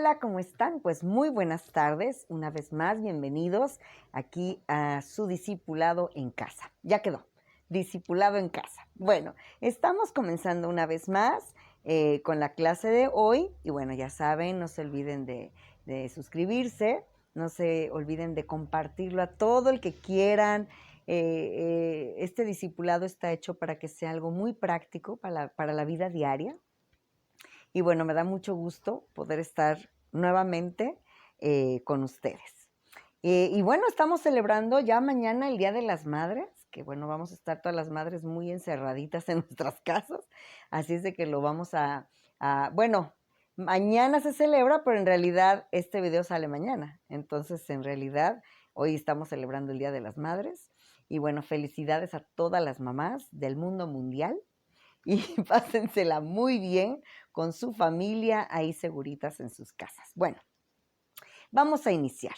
Hola, ¿cómo están? Pues muy buenas tardes. Una vez más, bienvenidos aquí a su discipulado en casa. Ya quedó, discipulado en casa. Bueno, estamos comenzando una vez más con la clase de hoy. Y bueno, ya saben, no se olviden de suscribirse, no se olviden de compartirlo a todo el que quieran. Este discipulado está hecho para que sea algo muy práctico para la vida diaria. Y bueno, me da mucho gusto poder estar nuevamente con ustedes. Y bueno, estamos celebrando ya mañana el Día de las Madres, que bueno, vamos a estar todas las madres muy encerraditas en nuestras casas, así es de que lo vamos bueno, mañana se celebra, pero en realidad este video sale mañana, entonces en realidad hoy estamos celebrando el Día de las Madres, y bueno, felicidades a todas las mamás del mundo mundial, y pásensela muy bien con su familia ahí seguritas en sus casas. Bueno, vamos a iniciar.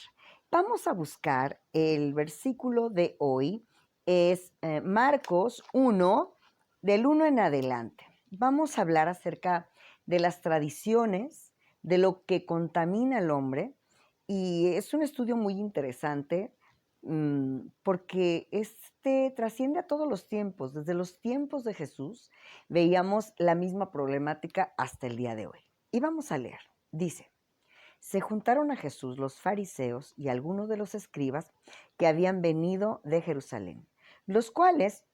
Vamos a buscar el versículo de hoy, es Marcos 1, del 1 en adelante. Vamos a hablar acerca de las tradiciones, de lo que contamina al hombre, y es un estudio muy interesante porque trasciende a todos los tiempos. Desde los tiempos de Jesús veíamos la misma problemática hasta el día de hoy. Y vamos a leer. Dice: se juntaron a Jesús los fariseos y algunos de los escribas que habían venido de Jerusalén, los cuales,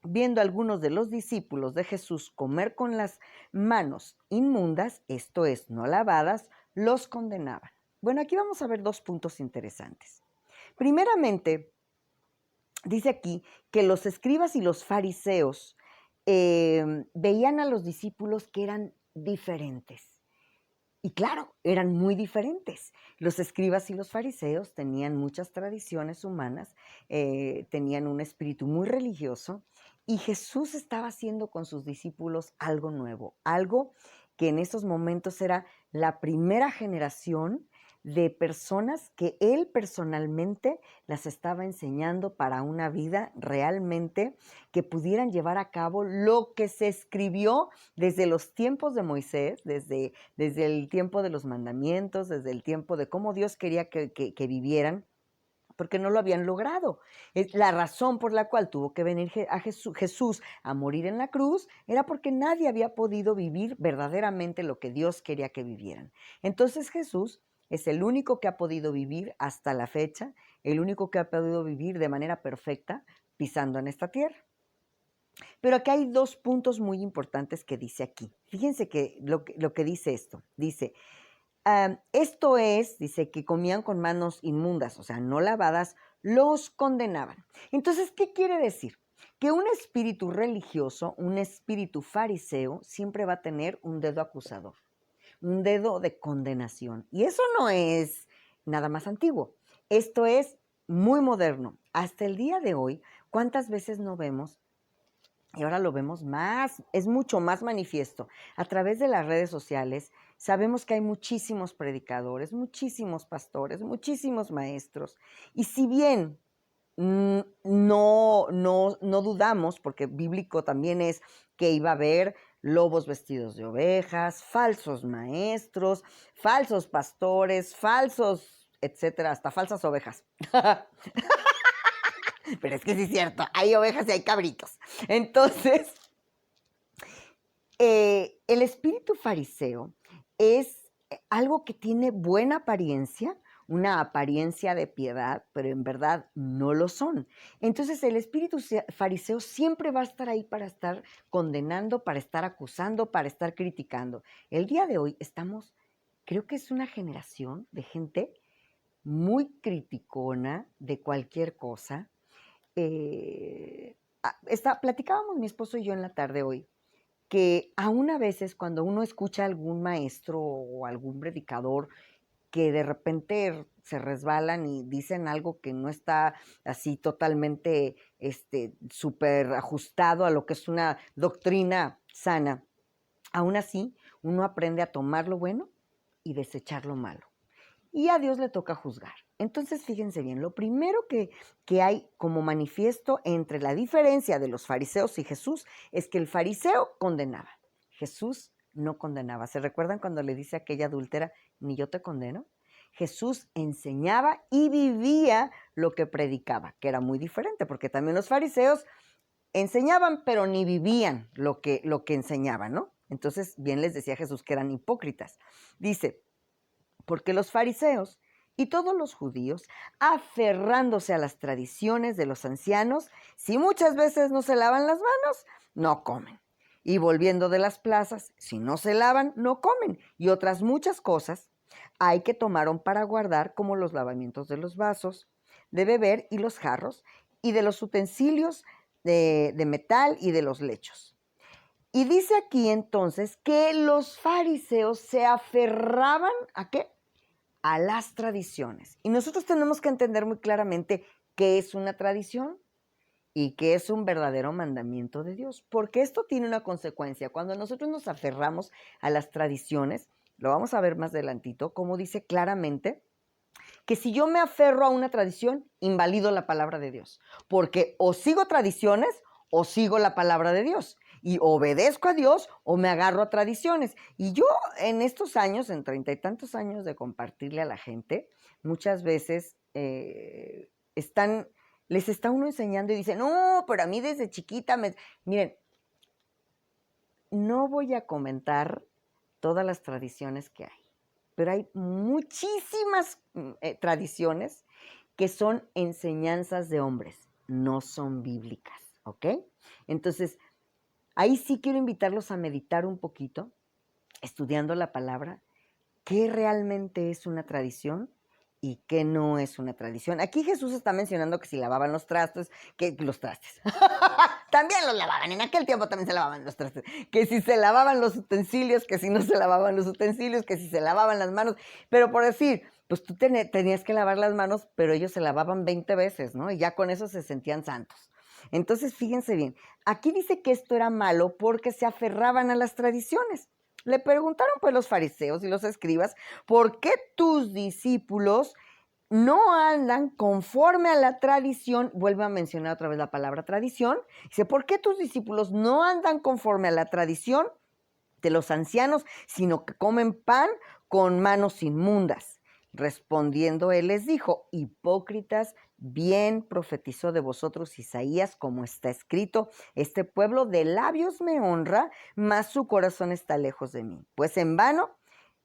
viendo a algunos de los discípulos de Jesús comer con las manos inmundas, esto es, no lavadas, los condenaban. Bueno, aquí vamos a ver dos puntos interesantes. Primeramente, dice aquí que los escribas y los fariseos veían a los discípulos que eran diferentes. Y claro, eran muy diferentes. Los escribas y los fariseos tenían muchas tradiciones humanas, tenían un espíritu muy religioso, y Jesús estaba haciendo con sus discípulos algo nuevo, algo que en esos momentos era la primera generación de personas que él personalmente las estaba enseñando para una vida realmente que pudieran llevar a cabo lo que se escribió desde los tiempos de Moisés, desde el tiempo de los mandamientos, desde el tiempo de cómo Dios quería que vivieran, porque no lo habían logrado. Es la razón por la cual tuvo que venir Jesús a morir en la cruz, era porque nadie había podido vivir verdaderamente lo que Dios quería que vivieran. Entonces Jesús es el único que ha podido vivir hasta la fecha, el único que ha podido vivir de manera perfecta pisando en esta tierra. Pero aquí hay dos puntos muy importantes que dice aquí. Fíjense que lo que dice esto. Dice, esto es, dice, que comían con manos inmundas, o sea, no lavadas, los condenaban. Entonces, ¿qué quiere decir? Que un espíritu religioso, un espíritu fariseo, siempre va a tener un dedo acusador, un dedo de condenación. Y eso no es nada más antiguo. Esto es muy moderno. Hasta el día de hoy, ¿cuántas veces no vemos? Y ahora lo vemos más, es mucho más manifiesto. A través de las redes sociales sabemos que hay muchísimos predicadores, muchísimos pastores, muchísimos maestros. Y si bien no dudamos, porque bíblico también es que iba a haber lobos vestidos de ovejas, falsos maestros, falsos pastores, falsos, etcétera, hasta falsas ovejas. Pero es que sí es cierto, hay ovejas y hay cabritos. Entonces, el espíritu fariseo es algo que tiene buena apariencia, una apariencia de piedad, pero en verdad no lo son. Entonces el espíritu fariseo siempre va a estar ahí para estar condenando, para estar acusando, para estar criticando. El día de hoy creo que es una generación de gente muy criticona de cualquier cosa. Platicábamos mi esposo y yo en la tarde hoy, que aún a veces cuando uno escucha a algún maestro o algún predicador que de repente se resbalan y dicen algo que no está así totalmente súper ajustado a lo que es una doctrina sana, aún así uno aprende a tomar lo bueno y desechar lo malo. Y a Dios le toca juzgar. Entonces, fíjense bien, lo primero que hay como manifiesto entre la diferencia de los fariseos y Jesús es que el fariseo condenaba, Jesús no condenaba. ¿Se recuerdan cuando le dice a aquella adúltera ni yo te condeno. Jesús enseñaba y vivía lo que predicaba, que era muy diferente, porque también los fariseos enseñaban, pero ni vivían lo que enseñaban, ¿no? Entonces, bien les decía Jesús que eran hipócritas. Dice, porque los fariseos y todos los judíos, aferrándose a las tradiciones de los ancianos, si muchas veces no se lavan las manos, no comen. Y volviendo de las plazas, si no se lavan, no comen. Y otras muchas cosas hay que tomaron para guardar, como los lavamientos de los vasos, de beber y los jarros, y de los utensilios de metal y de los lechos. Y dice aquí entonces que los fariseos se aferraban ¿a qué? A las tradiciones. Y nosotros tenemos que entender muy claramente qué es una tradición y qué es un verdadero mandamiento de Dios, porque esto tiene una consecuencia. Cuando nosotros nos aferramos a las tradiciones, lo vamos a ver más adelantito, como dice claramente, que si yo me aferro a una tradición, invalido la palabra de Dios, porque o sigo tradiciones o sigo la palabra de Dios, y obedezco a Dios o me agarro a tradiciones. Y yo en estos años, en 30 y tantos años de compartirle a la gente, muchas veces les está uno enseñando y dicen, no, pero a mí desde chiquita Miren, no voy a comentar todas las tradiciones que hay, pero hay muchísimas tradiciones que son enseñanzas de hombres, no son bíblicas, ¿ok? Entonces, ahí sí quiero invitarlos a meditar un poquito, estudiando la palabra, qué realmente es una tradición y qué no es una tradición. Aquí Jesús está mencionando que si lavaban los trastes, que los trastes, también los lavaban, en aquel tiempo también se lavaban los trastes, que si se lavaban los utensilios, que si no se lavaban los utensilios, que si se lavaban las manos, pero por decir, pues tú tenías que lavar las manos, pero ellos se lavaban 20 veces, ¿no? Y ya con eso se sentían santos. Entonces, fíjense bien, aquí dice que esto era malo porque se aferraban a las tradiciones. Le preguntaron pues los fariseos y los escribas, ¿por qué tus discípulos no andan conforme a la tradición? Vuelve a mencionar otra vez la palabra tradición. Dice, ¿por qué tus discípulos no andan conforme a la tradición de los ancianos, sino que comen pan con manos inmundas? Respondiendo él les dijo, hipócritas, bien profetizó de vosotros Isaías, como está escrito, este pueblo de labios me honra, mas su corazón está lejos de mí. Pues en vano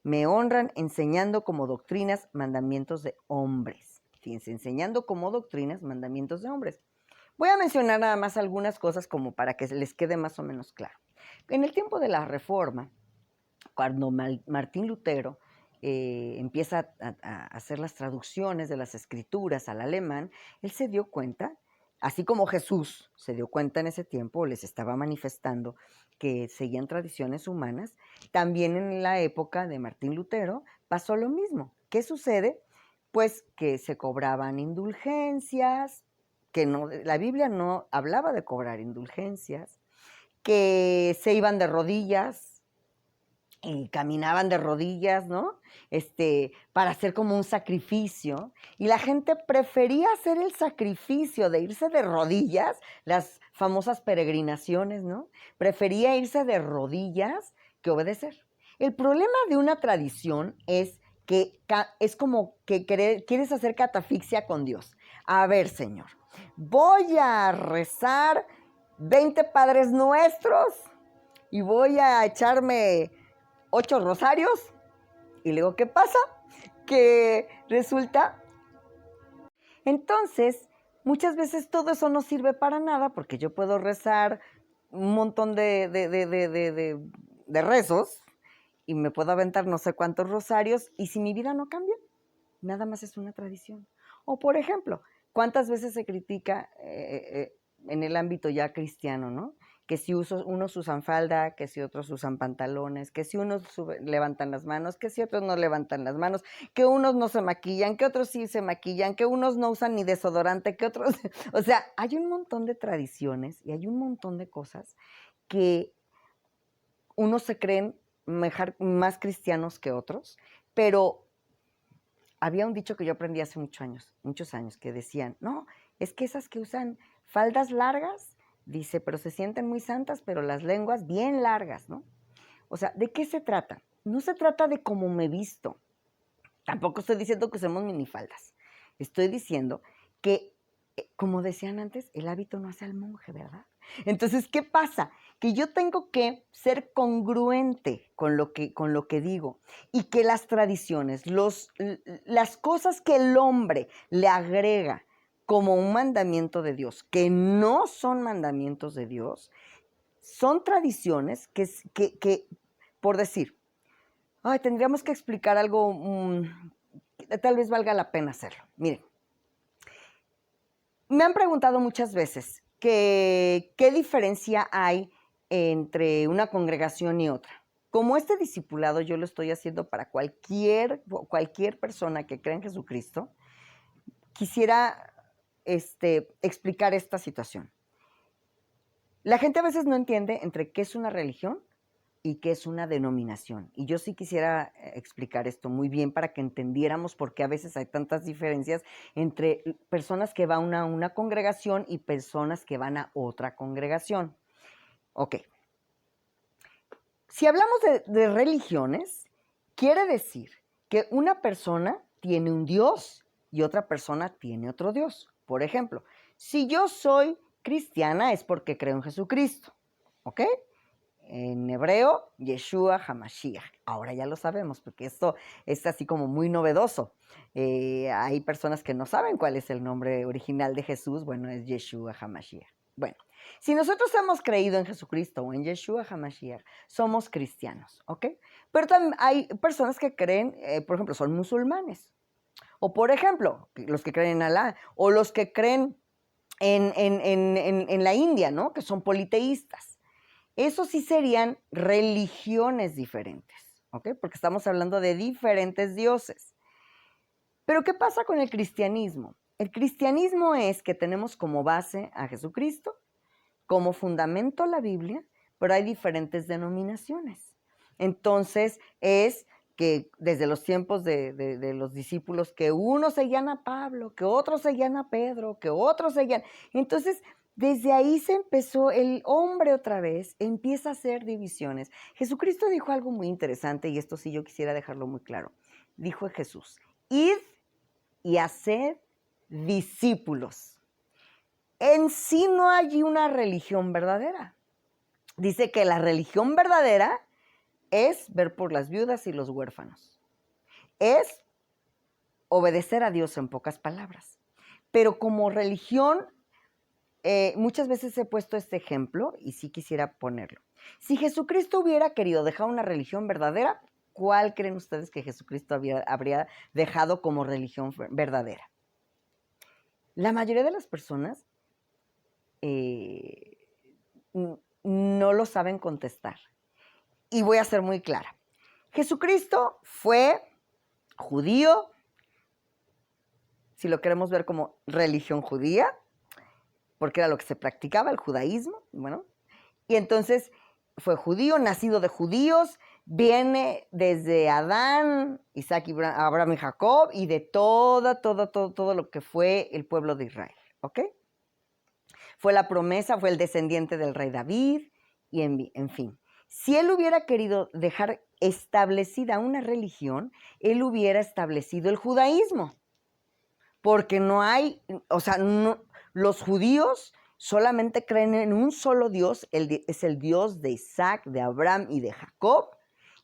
me honran enseñando como doctrinas mandamientos de hombres. Fíjense, enseñando como doctrinas mandamientos de hombres. Voy a mencionar nada más algunas cosas como para que les quede más o menos claro. En el tiempo de la Reforma, cuando Martín Lutero empieza a hacer las traducciones de las escrituras al alemán, él se dio cuenta, así como Jesús se dio cuenta en ese tiempo, les estaba manifestando que seguían tradiciones humanas, también en la época de Martín Lutero pasó lo mismo. ¿Qué sucede? Pues que se cobraban indulgencias, que no, la Biblia no hablaba de cobrar indulgencias, que se iban de rodillas, y caminaban de rodillas, ¿no? Para hacer como un sacrificio. Y la gente prefería hacer el sacrificio de irse de rodillas, las famosas peregrinaciones, ¿no? Prefería irse de rodillas que obedecer. El problema de una tradición es que es como que quieres hacer catafixia con Dios. A ver, Señor, voy a rezar 20 Padres Nuestros y voy a echarme 8 rosarios, y luego, ¿qué pasa? Que resulta, entonces, muchas veces todo eso no sirve para nada, porque yo puedo rezar un montón de rezos, y me puedo aventar no sé cuántos rosarios, y si mi vida no cambia, nada más es una tradición. O, por ejemplo, ¿cuántas veces se critica en el ámbito ya cristiano, ¿no? Que si unos usan falda, que si otros usan pantalones, que si unos levantan las manos, que si otros no levantan las manos, que unos no se maquillan, que otros sí se maquillan, que unos no usan ni desodorante, que otros... O sea, hay un montón de tradiciones y hay un montón de cosas que unos se creen más cristianos que otros, pero había un dicho que yo aprendí hace muchos años, que decían, no, es que esas que usan faldas largas, dice, pero se sienten muy santas, pero las lenguas bien largas, ¿no? O sea, ¿de qué se trata? No se trata de cómo me visto, Tampoco estoy diciendo que usemos minifaldas. Estoy diciendo que, como decían antes, el hábito no hace al monje, ¿verdad? Entonces, ¿qué pasa? Que yo tengo que ser congruente con lo que digo y que las tradiciones, las cosas que el hombre le agrega como un mandamiento de Dios, que no son mandamientos de Dios, son tradiciones que por decir, ay, tendríamos que explicar algo, tal vez valga la pena hacerlo. Miren, me han preguntado muchas veces qué diferencia hay entre una congregación y otra. Como este discipulado yo lo estoy haciendo para cualquier persona que crea en Jesucristo, quisiera explicar esta situación. La gente a veces no entiende entre qué es una religión y qué es una denominación. Y yo sí quisiera explicar esto muy bien para que entendiéramos por qué a veces hay tantas diferencias entre personas que van a una congregación y personas que van a otra congregación. Ok. Si hablamos de religiones, quiere decir que una persona tiene un Dios y otra persona tiene otro Dios. Por ejemplo, si yo soy cristiana es porque creo en Jesucristo, ¿ok? En hebreo, Yeshua HaMashiach. Ahora ya lo sabemos, porque esto es así como muy novedoso. Hay personas que no saben cuál es el nombre original de Jesús. Bueno, es Yeshua HaMashiach. Bueno, si nosotros hemos creído en Jesucristo o en Yeshua HaMashiach, somos cristianos, ¿ok? Pero también hay personas que creen, por ejemplo, son musulmanes. O por ejemplo, los que creen en Alá, o los que creen en la India, ¿no? Que son politeístas. Eso sí serían religiones diferentes, ¿ok? Porque estamos hablando de diferentes dioses. Pero ¿qué pasa con el cristianismo? El cristianismo es que tenemos como base a Jesucristo, como fundamento la Biblia, pero hay diferentes denominaciones. Entonces es que desde los tiempos de los discípulos, que unos seguían a Pablo, que otros seguían a Pedro, que otros seguían. Entonces, desde ahí se empezó, el hombre otra vez empieza a hacer divisiones. Jesucristo dijo algo muy interesante, y esto sí yo quisiera dejarlo muy claro. Dijo Jesús, id y haced discípulos. En sí no hay una religión verdadera. Dice que la religión verdadera es ver por las viudas y los huérfanos. Es obedecer a Dios en pocas palabras. Pero como religión, muchas veces he puesto este ejemplo y sí quisiera ponerlo. Si Jesucristo hubiera querido dejar una religión verdadera, ¿cuál creen ustedes que Jesucristo habría dejado como religión verdadera? La mayoría de las personas no lo saben contestar. Y voy a ser muy clara. Jesucristo fue judío, si lo queremos ver como religión judía, porque era lo que se practicaba, el judaísmo, bueno. Y entonces fue judío, nacido de judíos, viene desde Adán, Isaac, Abraham y Jacob, y de todo lo que fue el pueblo de Israel, ¿ok? Fue la promesa, fue el descendiente del rey David, y en fin. Si él hubiera querido dejar establecida una religión, él hubiera establecido el judaísmo. Porque no hay, o sea, no, los judíos solamente creen en un solo Dios, es el Dios de Isaac, de Abraham y de Jacob,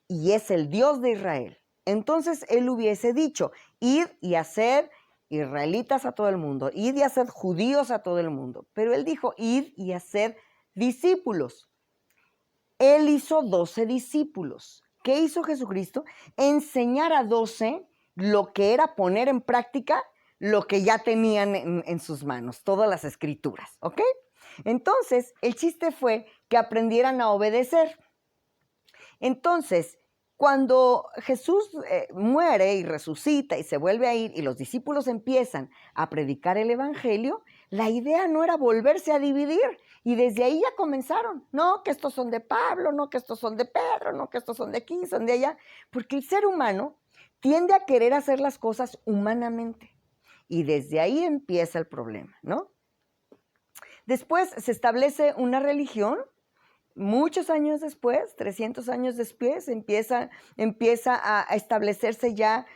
y es el Dios de Israel. Entonces él hubiese dicho, id y haced israelitas a todo el mundo, id y haced judíos a todo el mundo. Pero él dijo, id y haced discípulos. Él hizo 12 discípulos. ¿Qué hizo Jesucristo? Enseñar a 12 lo que era poner en práctica lo que ya tenían en sus manos, todas las escrituras, ¿ok? Entonces, el chiste fue que aprendieran a obedecer. Entonces, cuando Jesús muere y resucita y se vuelve a ir y los discípulos empiezan a predicar el evangelio, la idea no era volverse a dividir. Y desde ahí ya comenzaron. No, que estos son de Pablo, no, que estos son de Pedro, no, que estos son de aquí, son de allá. Porque el ser humano tiende a querer hacer las cosas humanamente. Y desde ahí empieza el problema, ¿no? Después se establece una religión. Muchos años después, 300 años después, empieza a establecerse ya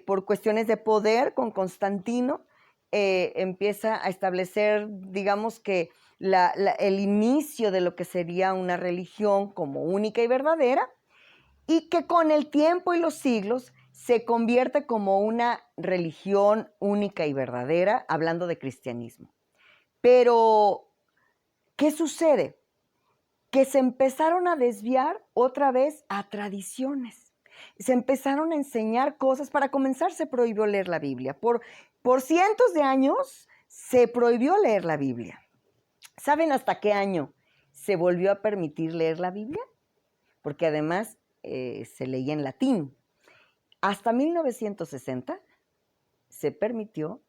por cuestiones de poder con Constantino, empieza a establecer, digamos que el inicio de lo que sería una religión como única y verdadera, y que con el tiempo y los siglos se convierte como una religión única y verdadera, hablando de cristianismo. Pero, ¿qué sucede? Que se empezaron a desviar otra vez a tradiciones. Se empezaron a enseñar cosas. Para comenzar, se prohibió leer la Biblia. Por cientos de años se prohibió leer la Biblia. ¿Saben hasta qué año se volvió a permitir leer la Biblia? Porque además se leía en latín. Hasta 1960 se permitió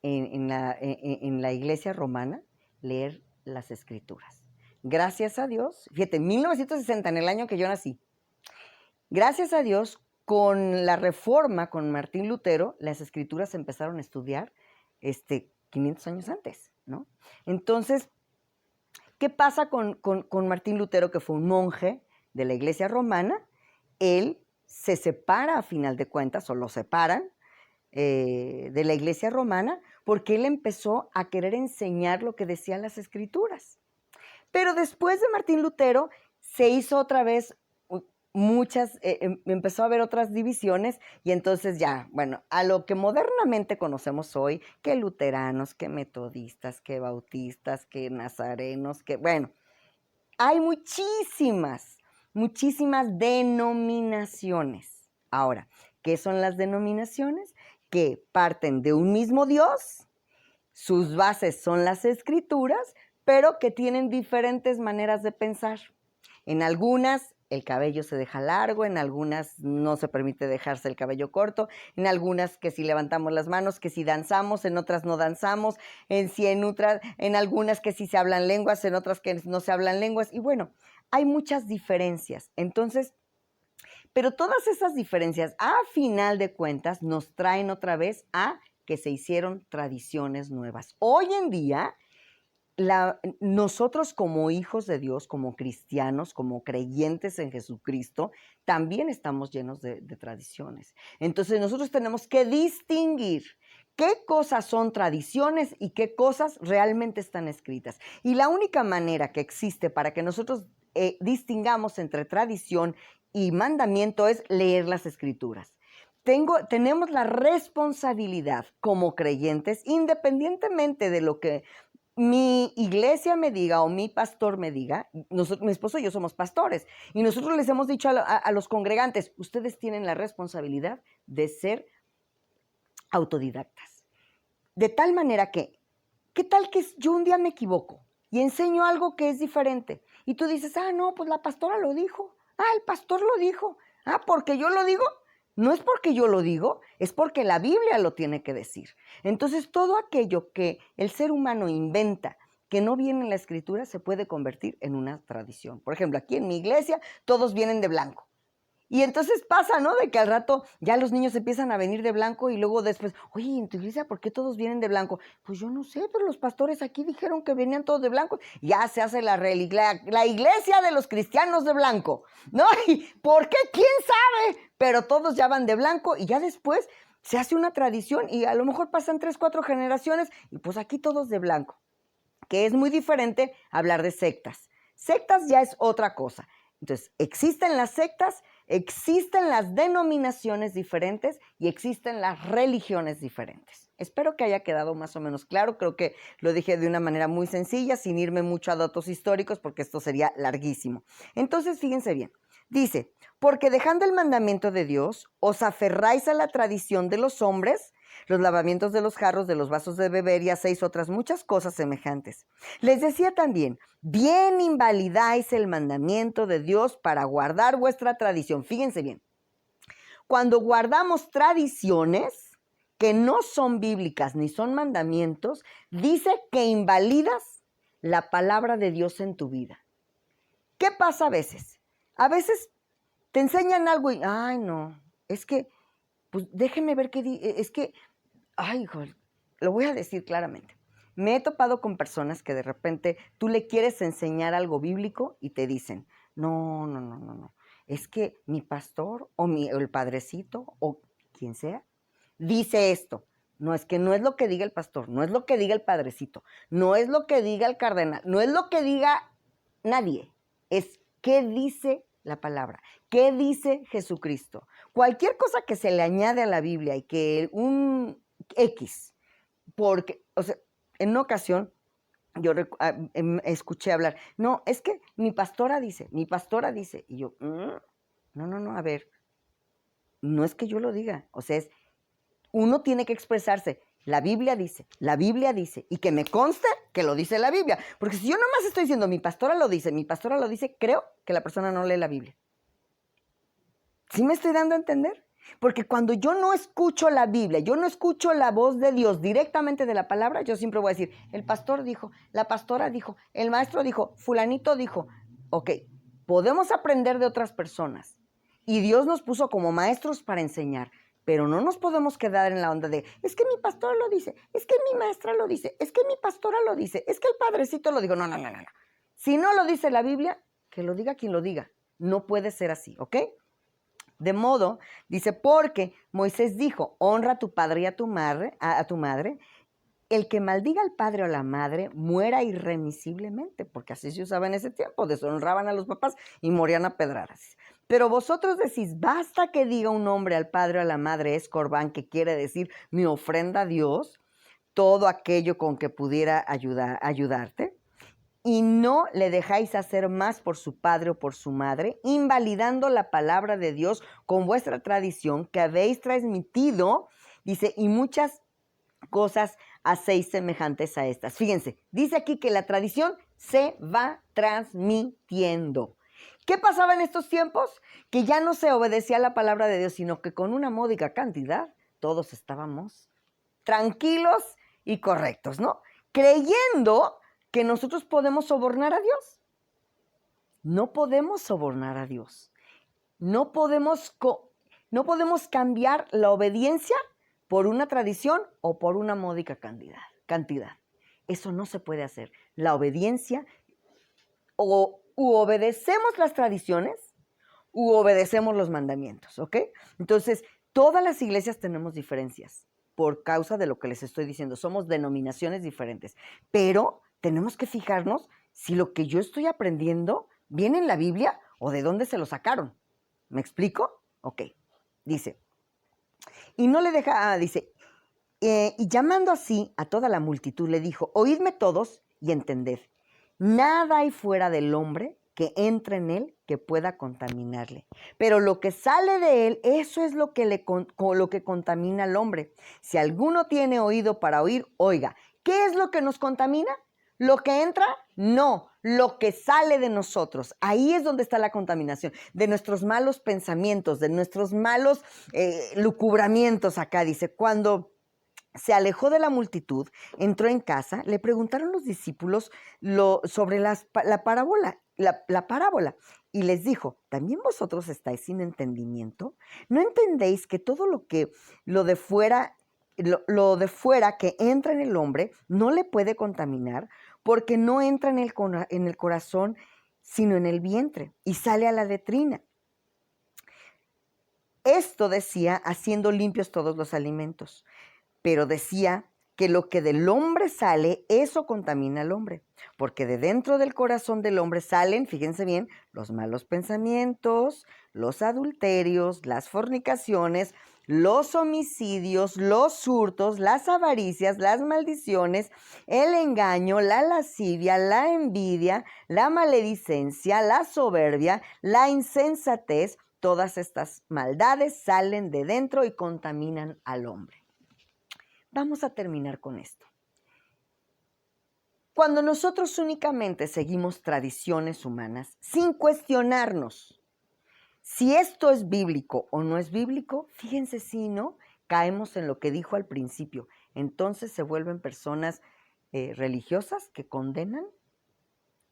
en la Iglesia romana leer las Escrituras. Gracias a Dios, fíjate, 1960, en el año que yo nací, gracias a Dios, con la reforma, con Martín Lutero, las Escrituras se empezaron a estudiar 500 años antes, ¿no? Entonces, ¿qué pasa con Martín Lutero, que fue un monje de la Iglesia romana? Él se separa a final de cuentas, o lo separan, de la Iglesia romana, porque él empezó a querer enseñar lo que decían las Escrituras. Pero después de Martín Lutero se hizo otra vez empezó a haber otras divisiones, y entonces ya, bueno, a lo que modernamente conocemos hoy, que luteranos, que metodistas, que bautistas, que nazarenos, que bueno, hay muchísimas denominaciones. Ahora, ¿qué son las denominaciones? Que parten de un mismo Dios, sus bases son las Escrituras, pero que tienen diferentes maneras de pensar. En algunas el cabello se deja largo, en algunas no se permite dejarse el cabello corto, en algunas que si levantamos las manos, que si danzamos, en otras no danzamos, en algunas que si se hablan lenguas, en otras que no se hablan lenguas, y bueno, hay muchas diferencias. Entonces, pero todas esas diferencias, a final de cuentas, nos traen otra vez a que se hicieron tradiciones nuevas. Hoy en día, nosotros como hijos de Dios, como cristianos, como creyentes en Jesucristo, también estamos llenos de tradiciones. Entonces nosotros tenemos que distinguir qué cosas son tradiciones y qué cosas realmente están escritas. Y la única manera que existe para que nosotros distingamos entre tradición y mandamiento es leer las Escrituras. Tenemos la responsabilidad como creyentes, independientemente de lo que mi iglesia me diga o mi pastor me diga, mi esposo y yo somos pastores, y nosotros les hemos dicho a los congregantes, ustedes tienen la responsabilidad de ser autodidactas. De tal manera que, ¿qué tal que yo un día me equivoco y enseño algo que es diferente? Y tú dices, no, pues la pastora lo dijo, el pastor lo dijo, porque yo lo digo. No es porque yo lo digo, es porque la Biblia lo tiene que decir. Entonces, todo aquello que el ser humano inventa, que no viene en la Escritura, se puede convertir en una tradición. Por ejemplo, aquí en mi iglesia, todos vienen de blanco. Y entonces pasa, ¿no? De que al rato ya los niños empiezan a venir de blanco y luego después, oye, en tu iglesia, ¿por qué todos vienen de blanco? Pues yo no sé, pero los pastores aquí dijeron que venían todos de blanco. Ya se hace la iglesia de los cristianos de blanco, ¿no? ¿Y por qué? ¿Quién sabe? Pero todos ya van de blanco y ya después se hace una tradición y a lo mejor pasan 3, 4 generaciones y pues aquí todos de blanco, que es muy diferente hablar de sectas. Sectas ya es otra cosa. Entonces, existen las sectas, existen las denominaciones diferentes y existen las religiones diferentes. Espero que haya quedado más o menos claro. Creo que lo dije de una manera muy sencilla, sin irme mucho a datos históricos, porque esto sería larguísimo. Entonces, fíjense bien. Dice, porque dejando el mandamiento de Dios, os aferráis a la tradición de los hombres, los lavamientos de los jarros, de los vasos de beber y hacéis otras muchas cosas semejantes. Les decía también, bien invalidáis el mandamiento de Dios para guardar vuestra tradición. Fíjense bien, cuando guardamos tradiciones que no son bíblicas ni son mandamientos, dice que invalidas la palabra de Dios en tu vida. ¿Qué pasa a veces? A veces te enseñan algo y, no, es que, pues déjenme ver es que, hijo, lo voy a decir claramente. Me he topado con personas que de repente tú le quieres enseñar algo bíblico y te dicen, no, es que mi pastor o el padrecito o quien sea, dice esto. No es que no es lo que diga el pastor, no es lo que diga el padrecito, no es lo que diga el cardenal, no es lo que diga nadie, es qué dice la palabra, qué dice Jesucristo. Cualquier cosa que se le añade a la Biblia y que un X, porque, o sea, en una ocasión yo escuché hablar, no, es que mi pastora dice, y yo, no, a ver, no es que yo lo diga, o sea, uno tiene que expresarse. La Biblia dice, y que me conste que lo dice la Biblia. Porque si yo nomás estoy diciendo, mi pastora lo dice, creo que la persona no lee la Biblia. ¿Sí me estoy dando a entender? Porque cuando yo no escucho la Biblia, yo no escucho la voz de Dios directamente de la palabra, yo siempre voy a decir, el pastor dijo, la pastora dijo, el maestro dijo, fulanito dijo. Ok, podemos aprender de otras personas. Y Dios nos puso como maestros para enseñar. Pero no nos podemos quedar en la onda de, es que mi pastor lo dice, es que mi maestra lo dice, es que mi pastora lo dice, es que el padrecito lo dijo. No. Si no lo dice la Biblia, que lo diga quien lo diga. No puede ser así, ¿ok? De modo, dice, porque Moisés dijo, honra a tu padre y a tu madre, el que maldiga al padre o a la madre muera irremisiblemente, porque así se usaba en ese tiempo, deshonraban a los papás y morían a pedradas. Pero vosotros decís, basta que diga un hombre al padre o a la madre es corbán, que quiere decir mi ofrenda a Dios, todo aquello con que pudiera ayudarte, y no le dejáis hacer más por su padre o por su madre, invalidando la palabra de Dios con vuestra tradición que habéis transmitido, dice, y muchas cosas hacéis semejantes a estas. Fíjense, dice aquí que la tradición se va transmitiendo. ¿Qué pasaba en estos tiempos? Que ya no se obedecía la palabra de Dios, sino que con una módica cantidad todos estábamos tranquilos y correctos, ¿no? Creyendo que nosotros podemos sobornar a Dios. No podemos sobornar a Dios. No podemos cambiar la obediencia por una tradición o por una módica cantidad. Eso no se puede hacer. La obediencia, u obedecemos las tradiciones, u obedecemos los mandamientos, ¿ok? Entonces, todas las iglesias tenemos diferencias por causa de lo que les estoy diciendo. Somos denominaciones diferentes, pero tenemos que fijarnos si lo que yo estoy aprendiendo viene en la Biblia o de dónde se lo sacaron. ¿Me explico? Ok. Dice, y no le deja, dice, y llamando así a toda la multitud le dijo, oídme todos y entended, nada hay fuera del hombre que entre en él que pueda contaminarle. Pero lo que sale de él, eso es lo que contamina al hombre. Si alguno tiene oído para oír, oiga. ¿Qué es lo que nos contamina? ¿Lo que entra? No, lo que sale de nosotros. Ahí es donde está la contaminación, de nuestros malos pensamientos, de nuestros malos lucubramientos. Acá dice, cuando se alejó de la multitud, entró en casa, le preguntaron los discípulos sobre la parábola, y les dijo, ¿también vosotros estáis sin entendimiento? ¿No entendéis que todo lo de fuera que entra en el hombre no le puede contaminar, porque no entra en el corazón, sino en el vientre, y sale a la letrina? Esto decía, haciendo limpios todos los alimentos. Pero decía que lo que del hombre sale, eso contamina al hombre, porque de dentro del corazón del hombre salen, fíjense bien, los malos pensamientos, los adulterios, las fornicaciones, los homicidios, los hurtos, las avaricias, las maldiciones, el engaño, la lascivia, la envidia, la maledicencia, la soberbia, la insensatez. Todas estas maldades salen de dentro y contaminan al hombre. Vamos a terminar con esto. Cuando nosotros únicamente seguimos tradiciones humanas, sin cuestionarnos si esto es bíblico o no es bíblico, fíjense si no, caemos en lo que dijo al principio. Entonces se vuelven personas religiosas que condenan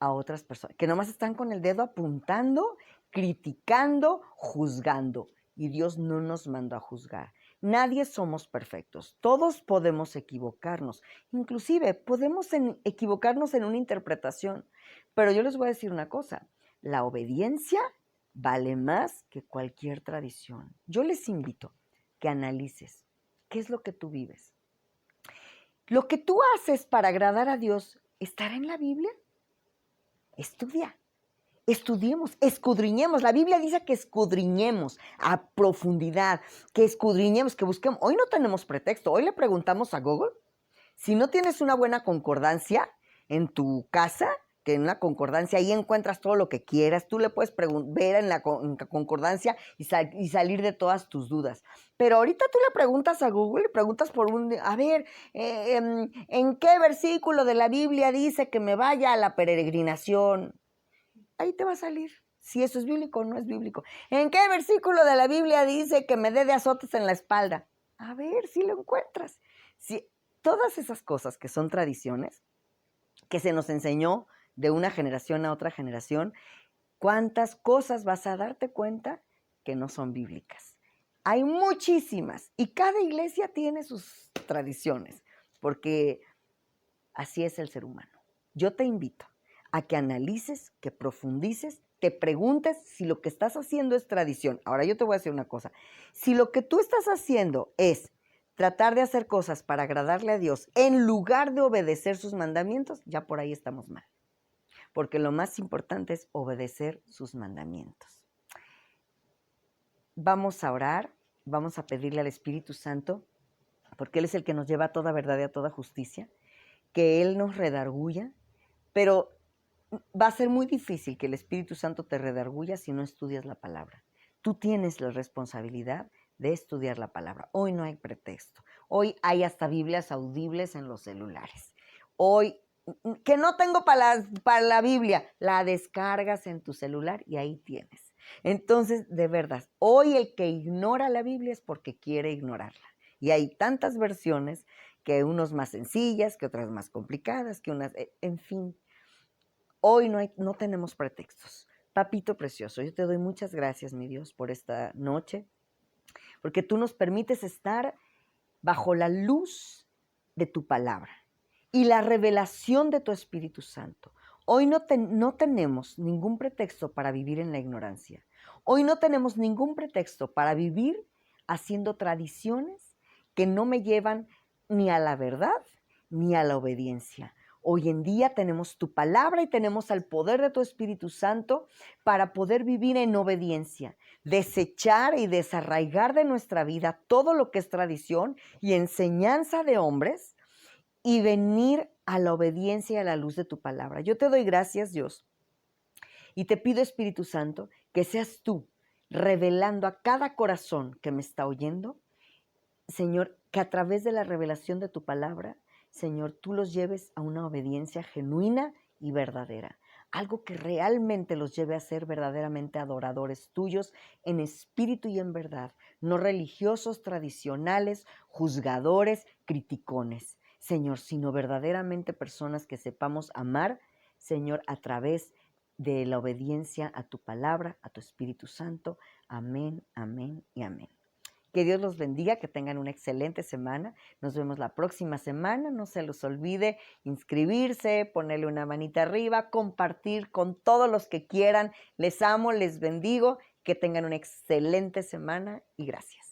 a otras personas, que nomás están con el dedo apuntando, criticando, juzgando. Y Dios no nos mandó a juzgar. Nadie somos perfectos, todos podemos equivocarnos, inclusive podemos equivocarnos en una interpretación, pero yo les voy a decir una cosa, la obediencia vale más que cualquier tradición. Yo les invito, que analices qué es lo que tú vives. ¿Lo que tú haces para agradar a Dios estará en la Biblia? Estudia. Estudiemos, escudriñemos. La Biblia dice que escudriñemos a profundidad, que escudriñemos, que busquemos. Hoy no tenemos pretexto. Hoy le preguntamos a Google. Si no tienes una buena concordancia en tu casa, que en una concordancia ahí encuentras todo lo que quieras, tú le puedes ver en la concordancia y salir de todas tus dudas. Pero ahorita tú le preguntas a Google, le preguntas a ver, ¿en qué versículo de la Biblia dice que me vaya a la peregrinación? Ahí te va a salir si eso es bíblico o no es bíblico. ¿En qué versículo de la Biblia dice que me dé de azotes en la espalda? A ver si lo encuentras. Si todas esas cosas que son tradiciones, que se nos enseñó de una generación a otra generación, ¿cuántas cosas vas a darte cuenta que no son bíblicas? Hay muchísimas y cada iglesia tiene sus tradiciones, porque así es el ser humano. Yo te invito a que analices, que profundices, te preguntes si lo que estás haciendo es tradición. Ahora yo te voy a decir una cosa. Si lo que tú estás haciendo es tratar de hacer cosas para agradarle a Dios en lugar de obedecer sus mandamientos, ya por ahí estamos mal. Porque lo más importante es obedecer sus mandamientos. Vamos a orar, vamos a pedirle al Espíritu Santo, porque Él es el que nos lleva a toda verdad y a toda justicia, que Él nos redarguya, pero va a ser muy difícil que el Espíritu Santo te redarguya si no estudias la palabra. Tú tienes la responsabilidad de estudiar la palabra. Hoy no hay pretexto. Hoy hay hasta Biblias audibles en los celulares. Hoy, que no tengo para la Biblia, la descargas en tu celular y ahí tienes. Entonces, de verdad, hoy el que ignora la Biblia es porque quiere ignorarla. Y hay tantas versiones, que unos más sencillas, que otras más complicadas, que unas, en fin. Hoy no tenemos pretextos. Papito precioso, yo te doy muchas gracias, mi Dios, por esta noche, porque tú nos permites estar bajo la luz de tu palabra y la revelación de tu Espíritu Santo. Hoy no tenemos ningún pretexto para vivir en la ignorancia. Hoy no tenemos ningún pretexto para vivir haciendo tradiciones que no me llevan ni a la verdad ni a la obediencia. Hoy en día tenemos tu palabra y tenemos el poder de tu Espíritu Santo para poder vivir en obediencia, desechar y desarraigar de nuestra vida todo lo que es tradición y enseñanza de hombres y venir a la obediencia y a la luz de tu palabra. Yo te doy gracias, Dios, y te pido, Espíritu Santo, que seas tú revelando a cada corazón que me está oyendo, Señor, que a través de la revelación de tu palabra, Señor, tú los lleves a una obediencia genuina y verdadera. Algo que realmente los lleve a ser verdaderamente adoradores tuyos en espíritu y en verdad. No religiosos, tradicionales, juzgadores, criticones. Señor, sino verdaderamente personas que sepamos amar, Señor, a través de la obediencia a tu palabra, a tu Espíritu Santo. Amén, amén y amén. Que Dios los bendiga, que tengan una excelente semana. Nos vemos la próxima semana. No se los olvide inscribirse, ponerle una manita arriba, compartir con todos los que quieran. Les amo, les bendigo. Que tengan una excelente semana y gracias.